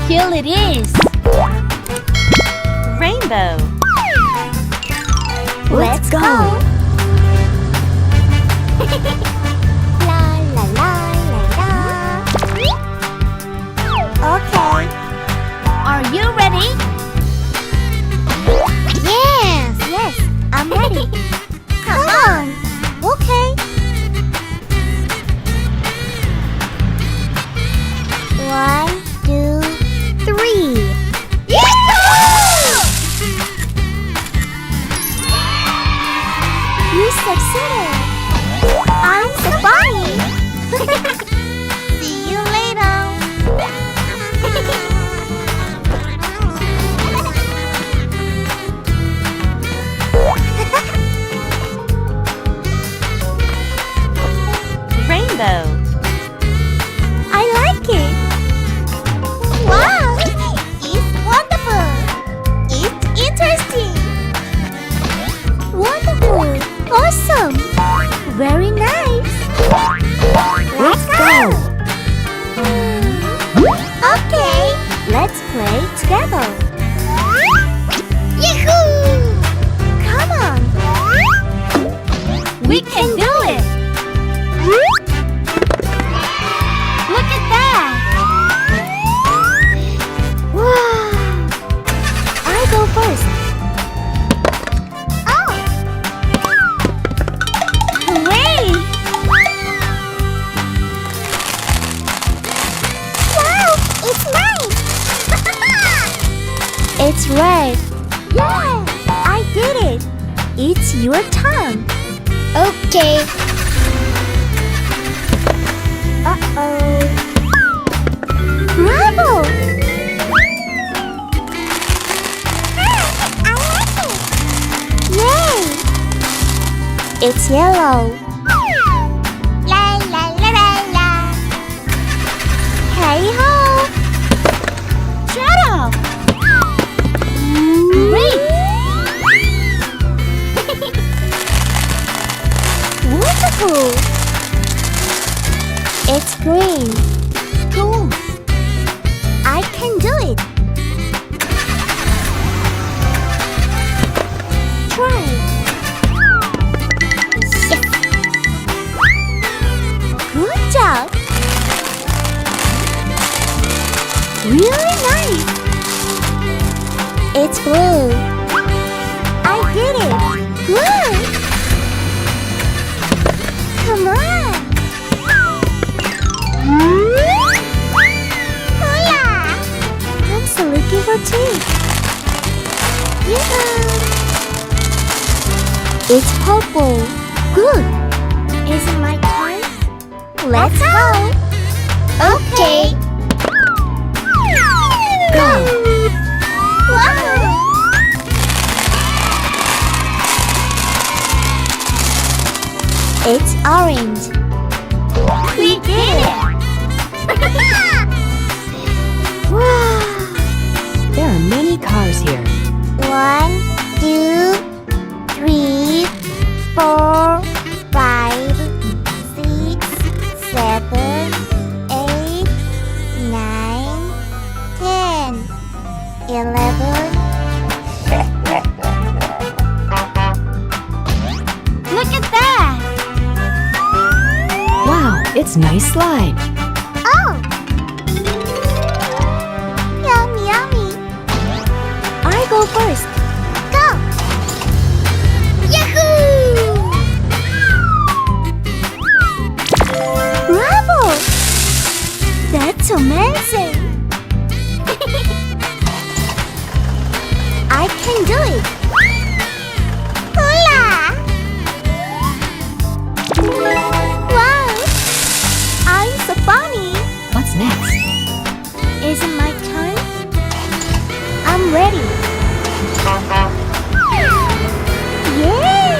Here it is. Rainbow. Let's go. La la la la la. Okay. Are you ready? Yes, I'm ready. Come on. Okay. 1, 2, 3. You succeeded. I'm so funny. See you later. Rainbow. I like it. Wow, it's wonderful. It's interesting. Wonderful. Awesome. Very nice. Let's go. Okay, let's play together. Yahoo! Come on. We can do it. Look at that. Wow. I go first. Oh. Hooray! Wow, it's mine. It's red. Yeah, I did it. It's your turn. Okay. Uh-oh. Bravo! I like it. Yay! It's yellow. La la la la la. Hey ho! Shut up. Great. Wonderful! It's green. Cool. I can do it. Try. Yes. Good job. Really nice. It's blue. I did it. Good. Come on. Hola. I'm so looking for tea. Yeah. It's purple. Good. Is it my turn? Let's go. Okay. Go. Wow. It's orange. We did it. Wow. There are many cars here. 1, 2, 3, 4, 5, 6, 7, 8, 9, 10, 11. Look at that. Wow, it's nice slide. Oh! Yummy, yummy. I go first. Go! Yahoo! Bravo! That's amazing. I can do it. Hola! Wow! I'm so funny. What's next? Is it my turn? I'm ready. Yeah!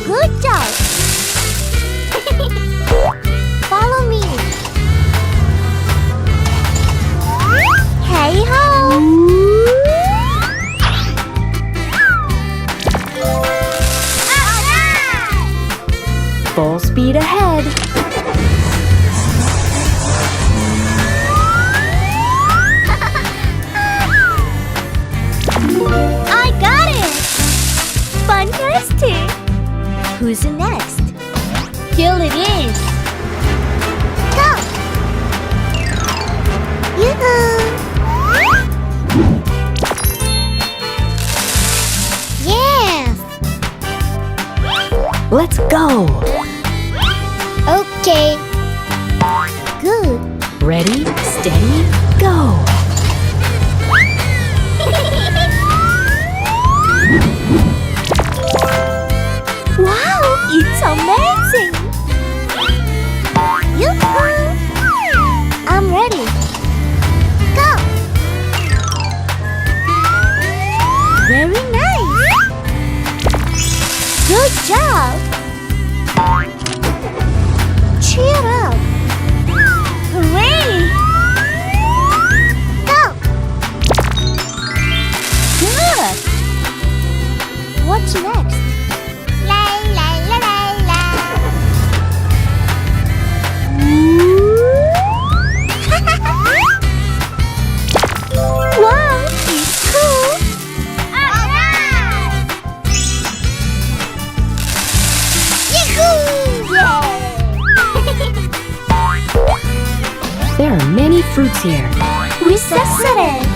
Good job. Follow me. Let's go. Okay. Good. Ready, steady, go. Wow, it's amazing. Yoo-hoo. I'm ready. Go. Very nice. Good job. Cheer up. Hooray! Go. Good! What's next? La la la la la. Wow, it's cool. Alright! Yahoo! There are many fruits here. We succeeded.